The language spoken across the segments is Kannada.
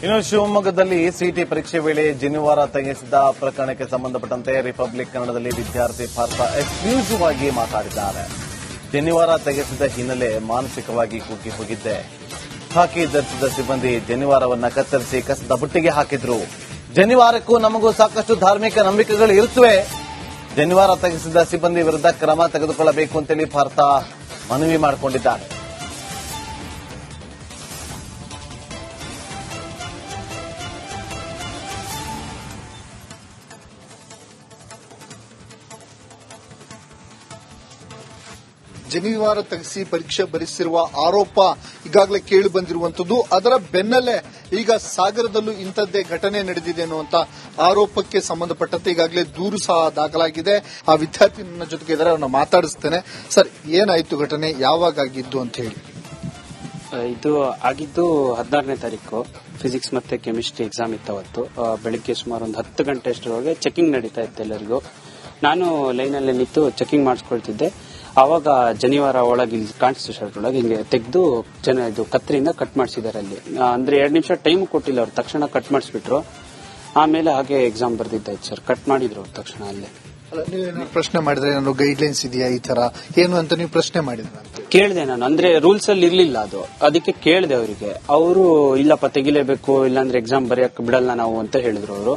ಇನ್ನು ಶಿವಮೊಗ್ಗದಲ್ಲಿ ಸಿಟಿ ಪರೀಕ್ಷೆ ವೇಳೆ ಜನಿವಾರ ತೆಗೆಸಿದ ಪ್ರಕರಣಕ್ಕೆ ಸಂಬಂಧಪಟ್ಟಂತೆ ರಿಪಬ್ಲಿಕ್ ಕನ್ನಡದಲ್ಲಿ ವಿದ್ಯಾರ್ಥಿ ಪಾರ್ಥ ಎಕ್ಸ್ಕ್ಲೂಸಿವ್ ಆಗಿ ಮಾತಾಡಿದ್ದಾರೆ. ಜನಿವಾರ ತೆಗೆಸಿದ ಹಿನ್ನೆಲೆ ಮಾನಸಿಕವಾಗಿ ಕುಗ್ಗಿ ಹೋಗಿದ್ದೆ. ಖಾಕಿ ಧರಿಸಿದ ಸಿಬ್ಬಂದಿ ಜನಿವಾರವನ್ನ ಕತ್ತರಿಸಿ ಕಸದ ಬುಟ್ಟಿಗೆ ಹಾಕಿದ್ರು. ಜನಿವಾರಕ್ಕೂ ನಮಗೂ ಸಾಕಷ್ಟು ಧಾರ್ಮಿಕ ನಂಬಿಕೆಗಳು ಇರುತ್ತವೆ. ಜನಿವಾರ ತೆಗೆಸಿದ ಸಿಬ್ಬಂದಿ ವಿರುದ್ಧ ಕ್ರಮ ತೆಗೆದುಕೊಳ್ಳಬೇಕು ಅಂತೇಳಿ ಪಾರ್ಥ ಮನವಿ ಮಾಡಿಕೊಂಡಿದ್ದಾರೆ. ಜನಿವಾರ ತೆಗೆಸಿ ಪರೀಕ್ಷೆ ಬರೆಸಿರುವ ಆರೋಪ ಈಗಾಗಲೇ ಕೇಳಿ ಬಂದಿರುವಂತದ್ದು. ಅದರ ಬೆನ್ನಲ್ಲೇ ಈಗ ಸಾಗರದಲ್ಲೂ ಇಂಥದ್ದೇ ಘಟನೆ ನಡೆದಿದೆ ಅನ್ನುವಂತ ಆರೋಪಕ್ಕೆ ಸಂಬಂಧಪಟ್ಟಂತೆ ಈಗಾಗಲೇ ದೂರು ಸಹ ದಾಖಲಾಗಿದೆ. ಆ ವಿದ್ಯಾರ್ಥಿ ನನ್ನ ಜೊತೆಗೆ ಇದ್ದಾರೆ, ಅವ್ರನ್ನ ಮಾತಾಡಿಸ್ತೇನೆ. ಸರ್, ಏನಾಯ್ತು ಘಟನೆ, ಯಾವಾಗ ಆಗಿದ್ದು ಅಂತ ಹೇಳಿ? ಇದು ಆಗಿದ್ದು 16ನೇ ತಾರೀಕು ಫಿಸಿಕ್ಸ್ ಮತ್ತೆ ಕೆಮಿಸ್ಟ್ರಿ ಎಕ್ಸಾಮ್ ಇತ್ತು. ಅವತ್ತು ಬೆಳಿಗ್ಗೆ ಸುಮಾರು ಒಂದು 10 ಗಂಟೆ ಅಷ್ಟರೊಳಗೆ ಚೆಕಿಂಗ್ ನಡೀತಾ ಇತ್ತು ಎಲ್ಲರಿಗೂ. ನಾನು ಲೈನಲ್ಲಿ ನಿಂತು ಚೆಕಿಂಗ್ ಮಾಡಿಸ್ಕೊಳ್ತಿದ್ದೆ. ಆವಾಗ ಜನಿವಾರ ಒಳಗೆ ಕಾಣಿಸ್ತು, ಶರ್ಟ್ ಒಳಗೆ ಹಿಂಗೆ ತೆಗೆದು ಇದು ಕತ್ತರಿಯಿಂದ ಕಟ್ ಮಾಡಿಸಿದ್ದಾರೆ. ಅಲ್ಲಿ ಅಂದ್ರೆ 2 ನಿಮಿಷ ಟೈಮ್ ಕೊಟ್ಟಿಲ್ಲ ಅವ್ರು, ತಕ್ಷಣ ಕಟ್ ಮಾಡಿಸ್ಬಿಟ್ರು. ಆಮೇಲೆ ಹಾಗೆ ಎಕ್ಸಾಮ್ ಬರ್ದಿದ್ದಾಯ್ತು ಸರ್, ಕಟ್ ಮಾಡಿದ್ರು ಅವ್ರು ತಕ್ಷಣ ಅಲ್ಲೇ. ನೀವೇನು ಪ್ರಶ್ನೆ ಮಾಡಿದ್ರೆ, ನಾನು ಗೈಡ್ಲೈನ್ಸ್ ಇದೆಯಾ ಈ ತರ ಏನು ಅಂತ ನೀವು ಪ್ರಶ್ನೆ ಮಾಡಿದ್ರೆ? ಕೇಳಿದೆ ನಾನು, ಅಂದ್ರೆ ರೂಲ್ಸ್ ಅಲ್ಲಿ ಇರ್ಲಿಲ್ಲ ಅದು, ಅದಕ್ಕೆ ಕೇಳಿದೆ ಅವರಿಗೆ. ಅವರು ಇಲ್ಲಪ್ಪ ತೆಗಿಲೇಬೇಕು, ಇಲ್ಲಾಂದ್ರೆ ಎಕ್ಸಾಮ್ ಬರೆಯಕ್ ಬಿಡಲ್ಲ ನಾವು ಅಂತ ಹೇಳಿದ್ರು ಅವರು.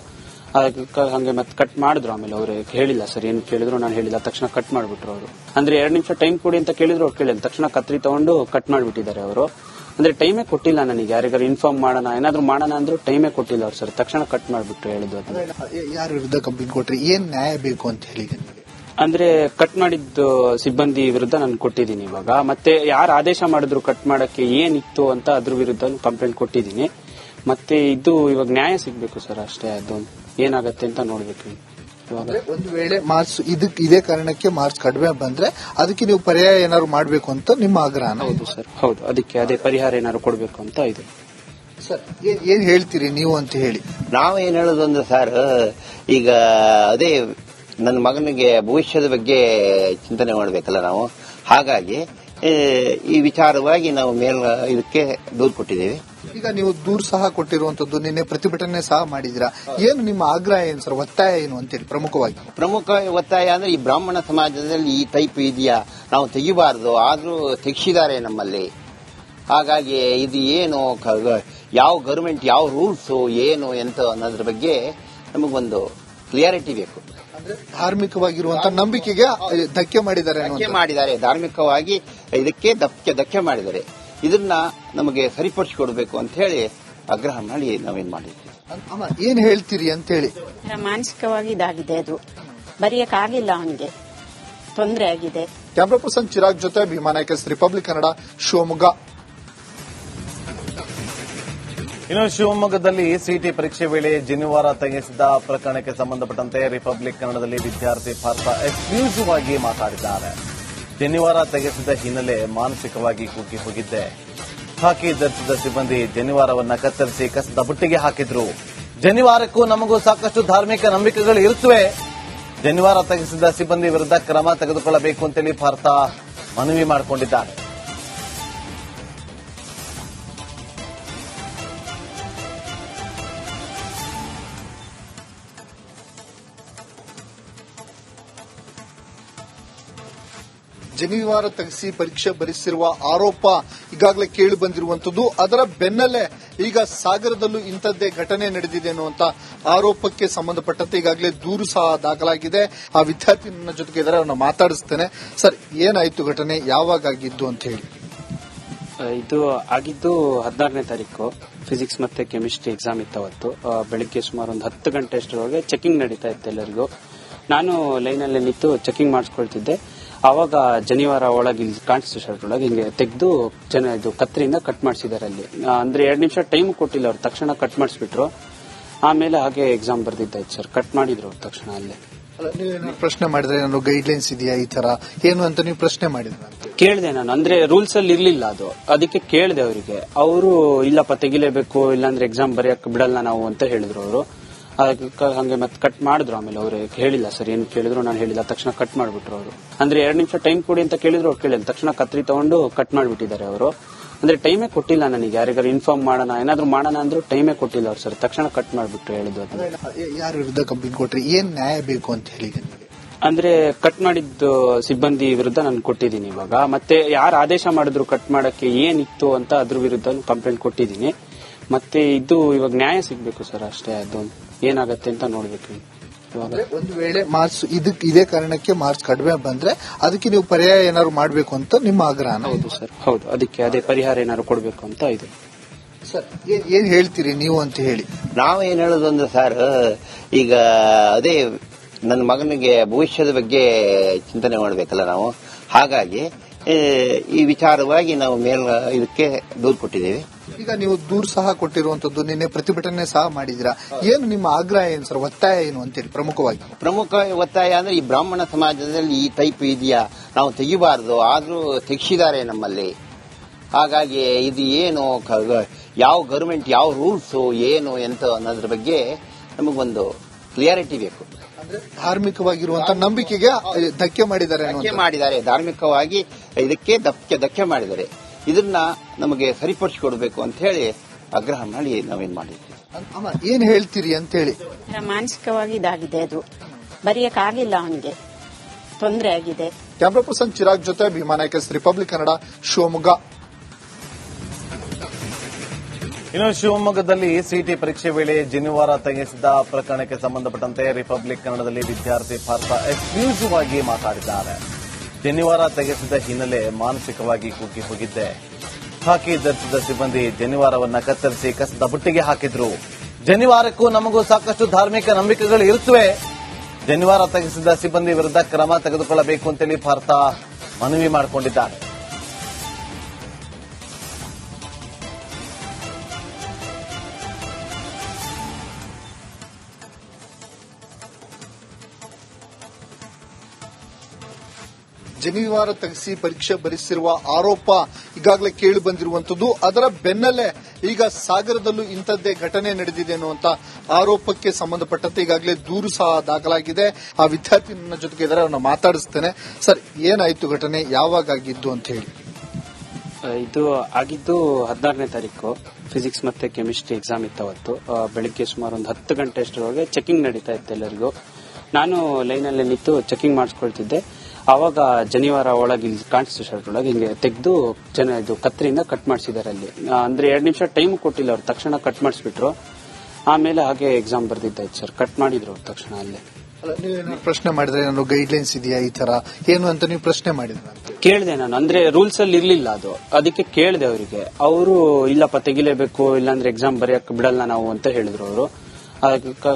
ಹಂಗೆ ಮತ್ತೆ ಕಟ್ ಮಾಡಿದ್ರು. ಆಮೇಲೆ ಅವ್ರು ಹೇಳಿಲ್ಲ ಸರ್, ಏನ್ ಕೇಳಿದ್ರು ನಾನು ಹೇಳಿಲ್ಲ, ತಕ್ಷಣ ಕಟ್ ಮಾಡ್ಬಿಟ್ರು ಅವರು. ಅಂದ್ರೆ 2 ನಿಮಿಷ ಟೈಮ್ ಕೊಡಿ ಅಂತ ಕೇಳಿದ್ರು, ಅವ್ರು ಕೇಳಿಲ್ಲ, ತಕ್ಷಣ ಕತ್ರಿ ತಗೊಂಡು ಕಟ್ ಮಾಡ್ಬಿಟ್ಟಿದ್ದಾರೆ ಅವರು. ಅಂದ್ರೆ ಟೈಮೇ ಕೊಟ್ಟಿಲ್ಲ ನನಗೆ, ಯಾರಿಗಾರು ಇನ್ಫಾರ್ಮ್ ಮಾಡೋಣ ಏನಾದ್ರು ಮಾಡೋಣ ಅಂದ್ರೂ ಟೈಮೇ ಕೊಟ್ಟಿಲ್ಲ ಅವ್ರು ಸರ್, ತಕ್ಷಣ ಕಟ್ ಮಾಡ್ಬಿಟ್ರು ಹೇಳಿದ್ದು. ಯಾರ ವಿರುದ್ಧ ಕಂಪ್ಲೇಂಟ್ ಕೊಟ್ರಿ, ಏನ್ ನ್ಯಾಯ ಬೇಕು ಅಂತ ಹೇಳಿ? ಅಂದ್ರೆ ಕಟ್ ಮಾಡಿದ್ದು ಸಿಬ್ಬಂದಿ ವಿರುದ್ಧ ನಾನು ಕೊಟ್ಟಿದ್ದೀನಿ ಇವಾಗ. ಮತ್ತೆ ಯಾರು ಆದೇಶ ಮಾಡಿದ್ರು ಕಟ್ ಮಾಡಕ್ಕೆ ಏನಿತ್ತು ಅಂತ ಅದ್ರ ವಿರುದ್ಧ ಕಂಪ್ಲೇಂಟ್ ಕೊಟ್ಟಿದ್ದೀನಿ. ಮತ್ತೆ ಇದು ಇವಾಗ ನ್ಯಾಯ ಸಿಗ್ಬೇಕು ಸರ್, ಅಷ್ಟೇ. ಅದು ಏನಾಗತ್ತೆ ಅಂತ ನೋಡ್ಬೇಕು. ಒಂದು ವೇಳೆ ಮಾರ್ಕ್ಸ್ ಇದೇ ಕಾರಣಕ್ಕೆ ಮಾರ್ಕ್ಸ್ ಕಡಿಮೆ ಬಂದ್ರೆ ಅದಕ್ಕೆ ನೀವು ಪರ್ಯಾಯ ಏನಾದ್ರು ಮಾಡಬೇಕು ಅಂತ ನಿಮ್ಮ ಆಗ್ರಹ? ಹೌದು ಸರ್, ಹೌದು. ಅದಕ್ಕೆ ಅದೇ ಪರಿಹಾರ ಏನಾದ್ರು ಕೊಡಬೇಕು ಅಂತ ಇದೆ ಸರ್. ಏನ್ ಹೇಳ್ತೀರಿ ನೀವು ಅಂತ ಹೇಳಿ? ನಾವೇನ್ ಹೇಳೋದು ಅಂದ್ರೆ ಸರ್, ಈಗ ಅದೇ ನನ್ನ ಮಗನಿಗೆ ಭವಿಷ್ಯದ ಬಗ್ಗೆ ಚಿಂತನೆ ಮಾಡಬೇಕಲ್ಲ ನಾವು. ಹಾಗಾಗಿ ಈ ವಿಚಾರವಾಗಿ ನಾವು ಇದಕ್ಕೆ ದೂರು ಕೊಟ್ಟಿದ್ದೇವೆ. ಈಗ ನೀವು ದೂರು ಸಹ ಕೊಟ್ಟಿರುವಂತದ್ದು, ನಿನ್ನೆ ಪ್ರತಿಭಟನೆ ಸಹ ಮಾಡಿದಿರಾ. ಏನು ನಿಮ್ಮ ಆಗ್ರಹ ಏನು ಸರ್, ಒತ್ತಾಯ ಏನು ಅಂತೇಳಿ? ಪ್ರಮುಖ ಒತ್ತಾಯ ಅಂದ್ರೆ ಈ ಬ್ರಾಹ್ಮಣ ಸಮಾಜದಲ್ಲಿ ಈ ಟೈಪ್ ಇದೆಯಾ, ನಾವು ತೆಗಿಬಾರದು, ಆದ್ರೂ ತೆಗಿಸಿದ್ದಾರೆ ನಮ್ಮಲ್ಲಿ. ಹಾಗಾಗಿ ಇದು ಏನು, ಯಾವ ಗವರ್ಮೆಂಟ್ ಯಾವ ರೂಲ್ಸ್ ಏನು ಎಂತ ಅನ್ನೋದ್ರ ಬಗ್ಗೆ ನಮಗೊಂದು ಕ್ಲಿಯಾರಿಟಿ ಬೇಕು. ಅಂದ್ರೆ ಧಾರ್ಮಿಕವಾಗಿರುವಂತಹ ನಂಬಿಕೆಗೆ ಧಕ್ಕೆ ಮಾಡಿದ್ದಾರೆ, ಧಾರ್ಮಿಕವಾಗಿ ಇದಕ್ಕೆ ಧಕ್ಕೆ ಮಾಡಿದ್ದಾರೆ. ಇದನ್ನ ನಮಗೆ ಸರಿಪಡಿಸಿಕೊಡ್ಬೇಕು ಅಂತ ಹೇಳಿ ಆಗ್ರಹ ಮಾಡಿ ನಾವೇನ್ ಮಾಡಿದ್ವಿ. ಏನ್ ಹೇಳ್ತೀರಿ ಅಂತ ಹೇಳಿ? ಮಾನಸಿಕವಾಗಿ ಇದಾಗಿದೆ, ಅದು ಬರೆಯಕ್ಕಾಗಿಲ್ಲ, ಅವನಿಗೆ ತೊಂದರೆ ಆಗಿದೆ. ಕ್ಯಾಮ್ರಾ ಪರ್ಸನ್ ಚಿರಾಗ್ ಜೊತೆ ಭೀಮಾ ನಾಯ್ಕ, ರಿಪಬ್ಲಿಕ್ ಕನ್ನಡ, ಶಿವಮೊಗ್ಗ. ಇನ್ನು ಶಿವಮೊಗ್ಗದಲ್ಲಿ ಸಿಟಿ ಪರೀಕ್ಷೆ ವೇಳೆ ಜನಿವಾರ ತೆಗೆಸಿದ ಪ್ರಕರಣಕ್ಕೆ ಸಂಬಂಧಪಟ್ಟಂತೆ ರಿಪಬ್ಲಿಕ್ ಕನ್ನಡದಲ್ಲಿ ವಿದ್ಯಾರ್ಥಿ ಪಾರ್ಥ ಎಕ್ಸ್ಕ್ಲೂಸಿವ್ ಆಗಿ ಮಾತಾಡಿದ್ದಾರೆ. ಜನಿವಾರ ತೆಗೆಸಿದ ಹಿನ್ನೆಲೆ ಮಾನಸಿಕವಾಗಿ ಕುಗ್ಗಿ ಹೋಗಿದ್ದೆ. ಖಾಕಿ ಧರಿಸಿದ ಸಿಬ್ಬಂದಿ ಜನಿವಾರವನ್ನ ಕತ್ತರಿಸಿ ಕಸದ ಬುಟ್ಟಿಗೆ ಹಾಕಿದ್ರು. ಜನಿವಾರಕ್ಕೂ ನಮಗೂ ಸಾಕಷ್ಟು ಧಾರ್ಮಿಕ ನಂಬಿಕೆಗಳು ಇರುತ್ತವೆ. ಜನಿವಾರ ತೆಗೆಸಿದ ಸಿಬ್ಬಂದಿ ವಿರುದ್ಧ ಕ್ರಮ ತೆಗೆದುಕೊಳ್ಳಬೇಕು ಅಂತೇಳಿ ಪಾರ್ಥ ಮನವಿ ಮಾಡಿಕೊಂಡಿದ್ದಾರೆ. ಜನಿವಾರ ತೆಗೆಸಿ ಪರೀಕ್ಷೆ ಬರೆಸಿರುವ ಆರೋಪ ಈಗಾಗಲೇ ಕೇಳಿ ಬಂದಿರುವಂತದ್ದು. ಅದರ ಬೆನ್ನಲ್ಲೇ ಈಗ ಸಾಗರದಲ್ಲೂ ಇಂಥದ್ದೇ ಘಟನೆ ನಡೆದಿದೆ ಅನ್ನುವಂತ ಆರೋಪಕ್ಕೆ ಸಂಬಂಧಪಟ್ಟಂತೆ ಈಗಾಗಲೇ ದೂರು ಸಹ ದಾಖಲಾಗಿದೆ. ಆ ವಿದ್ಯಾರ್ಥಿ ನನ್ನ ಜೊತೆಗೆ ಇದ್ದಾರೆ, ಅವ್ರನ್ನ ಮಾತಾಡಿಸ್ತೇನೆ. ಸರ್, ಏನಾಯ್ತು ಘಟನೆ, ಯಾವಾಗ ಆಗಿದ್ದು ಅಂತ ಹೇಳಿ? ಇದು ಆಗಿದ್ದು 16ನೇ ತಾರೀಕು ಫಿಸಿಕ್ಸ್ ಮತ್ತೆ ಕೆಮಿಸ್ಟ್ರಿ ಎಕ್ಸಾಮ್ ಇತ್ತು. ಅವತ್ತು ಬೆಳಿಗ್ಗೆ ಸುಮಾರು ಒಂದು 10 ಗಂಟೆ ಅಷ್ಟರೊಳಗೆ ಚೆಕಿಂಗ್ ನಡೀತಾ ಇತ್ತು ಎಲ್ಲರಿಗೂ. ನಾನು ಲೈನಲ್ಲಿ ನಿಂತು ಚೆಕಿಂಗ್ ಮಾಡಿಸ್ಕೊಳ್ತಿದ್ದೆ. ಆವಾಗ ಜನಿವಾರ ಒಳಗೆ ಕಾಣಿಸ್ತು, ಶರ್ಟ್ ಒಳಗೆ ಹಿಂಗೆ ತೆಗೆದು ಇದು ಕತ್ತರಿಯಿಂದ ಕಟ್ ಮಾಡಿಸಿದ್ದಾರೆ. ಅಲ್ಲಿ ಅಂದ್ರೆ 2 ನಿಮಿಷ ಟೈಮ್ ಕೊಟ್ಟಿಲ್ಲ ಅವ್ರು, ತಕ್ಷಣ ಕಟ್ ಮಾಡಿಸ್ಬಿಟ್ರು. ಆಮೇಲೆ ಹಾಗೆ ಎಕ್ಸಾಮ್ ಬರ್ದಿದ್ದಾಯ್ತು ಸರ್, ಕಟ್ ಮಾಡಿದ್ರು ಅವ್ರು ತಕ್ಷಣ ಅಲ್ಲೇ. ನೀವೇನು ಪ್ರಶ್ನೆ ಮಾಡಿದ್ರೆ, ನಾನು ಗೈಡ್ಲೈನ್ಸ್ ಇದೆಯಾ ಈ ತರ ಏನು ಅಂತ ನೀವು ಪ್ರಶ್ನೆ ಮಾಡಿದ್ರೆ? ಕೇಳಿದೆ ನಾನು, ಅಂದ್ರೆ ರೂಲ್ಸ್ ಅಲ್ಲಿ ಇರ್ಲಿಲ್ಲ ಅದು, ಅದಕ್ಕೆ ಕೇಳಿದೆ ಅವರಿಗೆ. ಅವರು ಇಲ್ಲಪ್ಪ ತೆಗಿಲೇಬೇಕು, ಇಲ್ಲಾಂದ್ರೆ ಎಕ್ಸಾಮ್ ಬರೆಯಕ್ ಬಿಡಲ್ಲ ನಾವು ಅಂತ ಹೇಳಿದ್ರು ಅವರು. ಹಂಗೆ ಮತ್ತೆ ಕಟ್ ಮಾಡಿದ್ರು. ಆಮೇಲೆ ಅವ್ರು ಹೇಳಿಲ್ಲ ಸರ್, ಏನ್ ಕೇಳಿದ್ರು ನಾನು ಹೇಳಿಲ್ಲ, ತಕ್ಷಣ ಕಟ್ ಮಾಡ್ಬಿಟ್ರು ಅವರು. ಅಂದ್ರೆ 2 ನಿಮಿಷ ಟೈಮ್ ಕೊಡಿ ಅಂತ ಕೇಳಿದ್ರು, ಅವ್ರು ಕೇಳಿಲ್ಲ, ತಕ್ಷಣ ಕತ್ರಿ ತಗೊಂಡು ಕಟ್ ಮಾಡ್ಬಿಟ್ಟಿದ್ದಾರೆ ಅವರು. ಅಂದ್ರೆ ಟೈಮೇ ಕೊಟ್ಟಿಲ್ಲ ನನಗೆ. ಯಾರಿಗಾರು ಇನ್ಫಾರ್ಮ್ ಮಾಡೋಣ ಏನಾದ್ರು ಮಾಡೋಣ ಅಂದ್ರೂ ಟೈಮೇ ಕೊಟ್ಟಿಲ್ಲ ಅವ್ರು ಸರ್. ತಕ್ಷಣ ಕಟ್ ಮಾಡ್ಬಿಟ್ಟು ಹೇಳಿದ್ದು ಅದನ್ನ. ಯಾರ ವಿರುದ್ಧ ಕಂಪ್ಲೇಂಟ್ ಕೊಟ್ರಿ? ಏನ್ ನ್ಯಾಯ ಬೇಕು ಅಂತ ಹೇಳಿ ನಿಮಗೆ? ಅಂದ್ರೆ ಕಟ್ ಮಾಡಿದ್ದು ಸಿಬ್ಬಂದಿ ವಿರುದ್ಧ ನಾನು ಕೊಟ್ಟಿದ್ದೀನಿ ಇವಾಗ. ಮತ್ತೆ ಯಾರು ಆದೇಶ ಮಾಡಿದ್ರು ಕಟ್ ಮಾಡಕ್ಕೆ ಏನಿತ್ತು ಅಂತ ಅದ್ರ ವಿರುದ್ಧ ಕಂಪ್ಲೇಂಟ್ ಕೊಟ್ಟಿದ್ದೀನಿ. ಮತ್ತೆ ಇದು ಇವಾಗ ನ್ಯಾಯ ಸಿಗ್ಬೇಕು ಸರ್, ಅಷ್ಟೇ. ಅದು ಏನಾಗತ್ತೆ ಅಂತ ನೋಡ್ಬೇಕು ಇವಾಗ. ಒಂದು ವೇಳೆ ಮಾರ್ಕ್ಸ್ ಇದೇ ಕಾರಣಕ್ಕೆ ಮಾರ್ಕ್ಸ್ ಕಡಿಮೆ ಬಂದ್ರೆ ಅದಕ್ಕೆ ನೀವು ಪರ್ಯಾಯ ಏನಾದ್ರು ಮಾಡಬೇಕು ಅಂತ ನಿಮ್ಮ ಆಗ್ರಹ? ಹೌದು ಸರ್, ಹೌದು. ಅದಕ್ಕೆ ಅದೇ ಪರಿಹಾರ ಏನಾದ್ರು ಕೊಡ್ಬೇಕು ಅಂತ ಇದೆ ಸರ್. ಏನ್ ಹೇಳ್ತೀರಿ ನೀವು ಅಂತ ಹೇಳಿ? ನಾವೇನ್ ಹೇಳೋದು ಅಂದ್ರೆ ಸರ್, ಈಗ ಅದೇ ನನ್ನ ಮಗನಿಗೆ ಭವಿಷ್ಯದ ಬಗ್ಗೆ ಚಿಂತನೆ ಮಾಡಬೇಕಲ್ಲ ನಾವು. ಹಾಗಾಗಿ ಈ ವಿಚಾರವಾಗಿ ನಾವು ಇದಕ್ಕೆ ದೂರು ಕೊಟ್ಟಿದ್ದೇವೆ. ಈಗ ನೀವು ದೂರು ಸಹ ಕೊಟ್ಟಿರುವಂತದ್ದು, ನಿನ್ನೆ ಪ್ರತಿಭಟನೆ ಸಹ ಮಾಡಿದಿರಾ. ಏನು ನಿಮ್ಮ ಆಗ್ರಹ ಏನು ಸರ್, ಒತ್ತಾಯ ಏನು ಅಂತೇಳಿ? ಪ್ರಮುಖ ಒತ್ತಾಯ ಅಂದ್ರೆ ಈ ಬ್ರಾಹ್ಮಣ ಸಮಾಜದಲ್ಲಿ ಈ ಟೈಪ್ ಇದೆಯಾ, ನಾವು ತೆಗಿಬಾರದು, ಆದ್ರೂ ತೆಗಿಸಿದ್ದಾರೆ ನಮ್ಮಲ್ಲಿ. ಹಾಗಾಗಿ ಇದು ಏನು, ಯಾವ ಗವರ್ಮೆಂಟ್ ಯಾವ ರೂಲ್ಸ್ ಏನು ಎಂತ ಅನ್ನೋದ್ರ ಬಗ್ಗೆ ನಮಗೊಂದು ಕ್ಲಿಯಾರಿಟಿ ಬೇಕು. ಅಂದ್ರೆ ಧಾರ್ಮಿಕವಾಗಿರುವಂತಹ ನಂಬಿಕೆಗೆ ಧಕ್ಕೆ ಮಾಡಿದ್ದಾರೆ, ಧಾರ್ಮಿಕವಾಗಿ ಇದಕ್ಕೆ ಧಕ್ಕೆ ಮಾಡಿದ್ದಾರೆ. ಇದನ್ನ ನಮಗೆ ಸರಿಪಡಿಸಿಕೊಡ್ಬೇಕು ಅಂತ ಹೇಳಿ ಆಗ್ರಹ ಮಾಡಿ ನಾವೇನ್ ಮಾಡಿದ್ವಿ. ಏನ್ ಹೇಳ್ತೀರಿ ಅಂತ ಹೇಳಿ? ಮಾನಸಿಕವಾಗಿ ಇದಾಗಿದೆ, ಅದು ಬರೆಯಕ್ಕಾಗಿಲ್ಲ, ಅವನಿಗೆ ತೊಂದರೆ ಆಗಿದೆ. ಕ್ಯಾಮ್ರಾ ಪರ್ಸನ್ ಚಿರಾಗ್ ಜೊತೆ ಭೀಮಾ ನಾಯ್ಕ, ರಿಪಬ್ಲಿಕ್ ಕನ್ನಡ, ಶಿವಮೊಗ್ಗ. ಇನ್ನು ಶಿವಮೊಗ್ಗದಲ್ಲಿ ಸಿಟಿ ಪರೀಕ್ಷೆ ವೇಳೆ ಜನಿವಾರ ತೆಗೆಸಿದ ಪ್ರಕರಣಕ್ಕೆ ಸಂಬಂಧಪಟ್ಟಂತೆ ರಿಪಬ್ಲಿಕ್ ಕನ್ನಡದಲ್ಲಿ ವಿದ್ಯಾರ್ಥಿ ಪಾರ್ಥ ಎಕ್ಸ್ಕ್ಲೂಸಿವ್ ಆಗಿ ಮಾತಾಡಿದ್ದಾರೆ. ಜನಿವಾರ ತೆಗೆಸಿದ ಹಿನ್ನೆಲೆ ಮಾನಸಿಕವಾಗಿ ಕುಗ್ಗಿ ಹೋಗಿದ್ದೆ. ಖಾಕಿ ಧರಿಸಿದ ಸಿಬ್ಬಂದಿ ಜನಿವಾರವನ್ನ ಕತ್ತರಿಸಿ ಕಸದ ಬುಟ್ಟಿಗೆ ಹಾಕಿದ್ರು. ಜನಿವಾರಕ್ಕೂ ನಮಗೂ ಸಾಕಷ್ಟು ಧಾರ್ಮಿಕ ನಂಬಿಕೆಗಳು ಇರುತ್ತವೆ. ಜನಿವಾರ ತೆಗೆಸಿದ ಸಿಬ್ಬಂದಿ ವಿರುದ್ಧ ಕ್ರಮ ತೆಗೆದುಕೊಳ್ಳಬೇಕು ಅಂತೇಳಿ ಪಾರ್ಥ ಮನವಿ ಮಾಡಿಕೊಂಡಿದ್ದಾರೆ. ಜನಿವಾರ ತೆಗೆಸಿ ಪರೀಕ್ಷೆ ಬರೆಸಿರುವ ಆರೋಪ ಈಗಾಗಲೇ ಕೇಳಿ ಬಂದಿರುವಂತದ್ದು. ಅದರ ಬೆನ್ನಲ್ಲೇ ಈಗ ಸಾಗರದಲ್ಲೂ ಇಂಥದ್ದೇ ಘಟನೆ ನಡೆದಿದೆ ಅನ್ನುವಂತ ಆರೋಪಕ್ಕೆ ಸಂಬಂಧಪಟ್ಟಂತೆ ಈಗಾಗಲೇ ದೂರು ಸಹ ದಾಖಲಾಗಿದೆ. ಆ ವಿದ್ಯಾರ್ಥಿ ನನ್ನ ಜೊತೆಗೆ ಇದ್ದಾರೆ, ಅವ್ರನ್ನ ಮಾತಾಡಿಸ್ತೇನೆ. ಸರ್, ಏನಾಯ್ತು ಘಟನೆ, ಯಾವಾಗ ಆಗಿದ್ದು ಅಂತ ಹೇಳಿ? ಇದು ಆಗಿದ್ದು 16ನೇ ತಾರೀಕು. ಫಿಸಿಕ್ಸ್ ಮತ್ತೆ ಕೆಮಿಸ್ಟ್ರಿ ಎಕ್ಸಾಮ್ ಇತ್ತು ಅವತ್ತು. ಬೆಳಿಗ್ಗೆ ಸುಮಾರು ಒಂದು 10 ಗಂಟೆ ಅಷ್ಟರೊಳಗೆ ಚೆಕಿಂಗ್ ನಡೀತಾ ಇತ್ತು ಎಲ್ಲರಿಗೂ. ನಾನು ಲೈನಲ್ಲಿ ನಿಂತು ಚೆಕಿಂಗ್ ಮಾಡಿಸ್ಕೊಳ್ತಿದ್ದೆ. ಆವಾಗ ಜನಿವಾರ ಒಳಗೆ ಇಲ್ಲಿ ಕಾಣಿಸ್ತು, ಶರ್ಟ್ ಒಳಗೆ ಹಿಂಗೆ ತೆಗೆದು ಇದು ಕತ್ತರಿಯಿಂದ ಕಟ್ ಮಾಡಿಸಿದ್ದಾರೆ ಅಲ್ಲಿ. ಅಂದ್ರೆ 2 ನಿಮಿಷ ಟೈಮ್ ಕೊಟ್ಟಿಲ್ಲ ಅವ್ರು, ತಕ್ಷಣ ಕಟ್ ಮಾಡಿಸ್ಬಿಟ್ರು. ಆಮೇಲೆ ಹಾಗೆ ಎಕ್ಸಾಮ್ ಬರ್ದಿದ್ದಾಯ್ತು ಸರ್. ಕಟ್ ಮಾಡಿದ್ರು ಅವ್ರು ತಕ್ಷಣ ಅಲ್ಲೇ. ನೀವೇನು ಪ್ರಶ್ನೆ ಮಾಡಿದ್ರೆ, ನಾನು ಗೈಡ್ಲೈನ್ಸ್ ಇದೆಯಾ ಈ ತರ ಏನು ಅಂತ ನೀವು ಪ್ರಶ್ನೆ ಮಾಡಿದ್ರೆ? ಕೇಳಿದೆ ನಾನು, ಅಂದ್ರೆ ರೂಲ್ಸ್ ಅಲ್ಲಿ ಇರ್ಲಿಲ್ಲ ಅದು, ಅದಕ್ಕೆ ಕೇಳಿದೆ ಅವರಿಗೆ. ಅವರು ಇಲ್ಲಪ್ಪ ತೆಗಿಲೇಬೇಕು, ಇಲ್ಲಾಂದ್ರೆ ಎಕ್ಸಾಮ್ ಬರೆಯಕ್ ಬಿಡಲ್ಲ ನಾವು ಅಂತ ಹೇಳಿದ್ರು ಅವರು.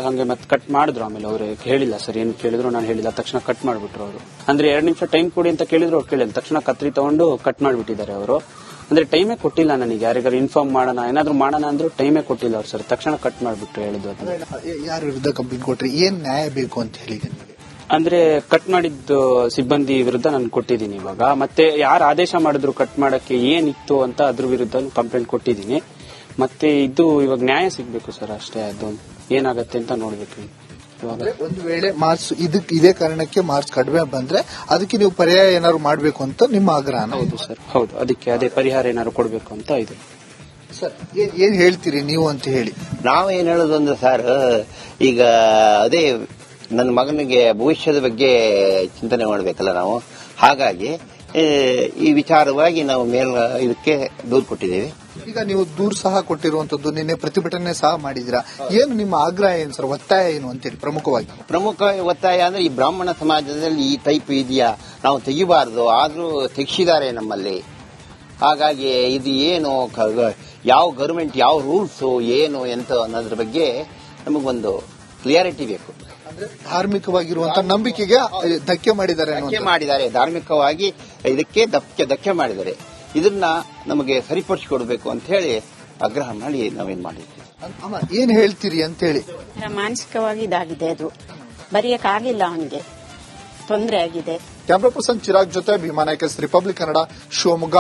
ಹಂಗೆ ಮತ್ತೆ ಕಟ್ ಮಾಡಿದ್ರು. ಆಮೇಲೆ ಅವ್ರು ಹೇಳಿಲ್ಲ ಸರ್, ಏನ್ ಕೇಳಿದ್ರು ನಾನು ಹೇಳಿಲ್ಲ, ತಕ್ಷಣ ಕಟ್ ಮಾಡ್ಬಿಟ್ರು ಅವರು. ಅಂದ್ರೆ 2 ನಿಮಿಷ ಟೈಮ್ ಕೊಡಿ ಅಂತ ಕೇಳಿದ್ರು, ಅವ್ರು ಕೇಳಿಲ್ಲ, ತಕ್ಷಣ ಕತ್ರಿ ತಗೊಂಡು ಕಟ್ ಮಾಡ್ಬಿಟ್ಟಿದ್ದಾರೆ ಅವರು. ಅಂದ್ರೆ ಟೈಮೇ ಕೊಟ್ಟಿಲ್ಲ ನನಗೆ. ಯಾರಿಗಾರು ಇನ್ಫಾರ್ಮ್ ಮಾಡೋಣ ಏನಾದ್ರು ಮಾಡೋಣ ಅಂದ್ರೂ ಟೈಮೇ ಕೊಟ್ಟಿಲ್ಲ ಅವ್ರು ಸರ್. ತಕ್ಷಣ ಕಟ್ ಮಾಡ್ಬಿಟ್ಟು ಹೇಳಿದ್ದು ಅದನ್ನ. ಯಾರ ವಿರುದ್ಧ ಕಂಪ್ಲೇಂಟ್ ಕೊಟ್ರಿ? ಏನ್ ನ್ಯಾಯ ಬೇಕು ಅಂತ ಹೇಳಿ? ಅಂದ್ರೆ ಕಟ್ ಮಾಡಿದ್ದು ಸಿಬ್ಬಂದಿ ವಿರುದ್ಧ ನಾನು ಕೊಟ್ಟಿದ್ದೀನಿ ಇವಾಗ. ಮತ್ತೆ ಯಾರು ಆದೇಶ ಮಾಡಿದ್ರು ಕಟ್ ಮಾಡಕ್ಕೆ ಏನಿತ್ತು ಅಂತ ಅದ್ರ ವಿರುದ್ಧ ಕಂಪ್ಲೇಂಟ್ ಕೊಟ್ಟಿದ್ದೀನಿ. ಮತ್ತೆ ಇದು ಇವಾಗ ನ್ಯಾಯ ಸಿಗ್ಬೇಕು ಸರ್, ಅಷ್ಟೇ. ಅದು ಏನಾಗತ್ತೆ ಅಂತ ನೋಡ್ಬೇಕು ಇವಾಗ. ಒಂದು ವೇಳೆ ಮಾರ್ಕ್ಸ್ ಇದೇ ಕಾರಣಕ್ಕೆ ಮಾರ್ಕ್ಸ್ ಕಡಿಮೆ ಬಂದ್ರೆ ಅದಕ್ಕೆ ನೀವು ಪರ್ಯಾಯ ಏನಾದ್ರು ಮಾಡಬೇಕು ಅಂತ ನಿಮ್ಮ ಆಗ್ರಹ? ಹೌದು ಸರ್, ಹೌದು. ಅದಕ್ಕೆ ಅದೇ ಪರಿಹಾರ ಏನಾದ್ರು ಕೊಡ್ಬೇಕು ಅಂತ ಇದೆ ಸರ್. ಏನ್ ಹೇಳ್ತೀರಿ ನೀವು ಅಂತ ಹೇಳಿ? ನಾವೇನ್ ಹೇಳೋದು ಅಂದ್ರೆ ಸರ್, ಈಗ ಅದೇ ನನ್ನ ಮಗನಿಗೆ ಭವಿಷ್ಯದ ಬಗ್ಗೆ ಚಿಂತನೆ ಮಾಡಬೇಕಲ್ಲ ನಾವು. ಹಾಗಾಗಿ ಈ ವಿಚಾರವಾಗಿ ನಾವು ಇದಕ್ಕೆ ದೂರು ಕೊಟ್ಟಿದ್ದೇವೆ. ಈಗ ನೀವು ದೂರು ಸಹ ಕೊಟ್ಟಿರುವಂತದ್ದು, ನಿನ್ನೆ ಪ್ರತಿಭಟನೆ ಸಹ ಮಾಡಿದಿರಾ. ಏನು ನಿಮ್ಮ ಆಗ್ರಹ ಏನು ಸರ್, ಒತ್ತಾಯ ಏನು ಅಂತೇಳಿ? ಪ್ರಮುಖ ಒತ್ತಾಯ ಅಂದ್ರೆ ಈ ಬ್ರಾಹ್ಮಣ ಸಮಾಜದಲ್ಲಿ ಈ ಟೈಪ್ ಇದೆಯಾ, ನಾವು ತೆಗಿಬಾರದು, ಆದ್ರೂ ತೆಗಿಸಿದ್ದಾರೆ ನಮ್ಮಲ್ಲಿ. ಹಾಗಾಗಿ ಇದು ಏನು, ಯಾವ ಗವರ್ಮೆಂಟ್ ಯಾವ ರೂಲ್ಸ್ ಏನು ಎಂತ ಅನ್ನೋದ್ರ ಬಗ್ಗೆ ನಮಗೊಂದು ಕ್ಲಿಯಾರಿಟಿ ಬೇಕು. ಅಂದ್ರೆ ಧಾರ್ಮಿಕವಾಗಿರುವಂತಹ ನಂಬಿಕೆಗೆ ಧಕ್ಕೆ ಮಾಡಿದ್ದಾರೆ, ಧಾರ್ಮಿಕವಾಗಿ ಇದಕ್ಕೆ ಧಕ್ಕೆ ಮಾಡಿದ್ದಾರೆ. ಇದನ್ನ ನಮಗೆ ಸರಿಪಡಿಸಿಕೊಡ್ಬೇಕು ಅಂತ ಹೇಳಿ ಆಗ್ರಹ ಮಾಡಿ ನಾವೇನ್ ಮಾಡಿದ್ವಿ. ಏನ್ ಹೇಳ್ತೀರಿ ಅಂತ ಹೇಳಿ? ಮಾನಸಿಕವಾಗಿ ಇದಾಗಿದೆ, ಅದು ಬರೆಯಕ್ಕಾಗಿಲ್ಲ, ಅವನಿಗೆ ತೊಂದರೆ ಆಗಿದೆ. ಕ್ಯಾಮ್ರಾ ಪರ್ಸನ್ ಚಿರಾಗ್ ಜೊತೆ ಭೀಮಾ ನಾಯ್ಕ, ರಿಪಬ್ಲಿಕ್ ಕನ್ನಡ, ಶಿವಮೊಗ್ಗ.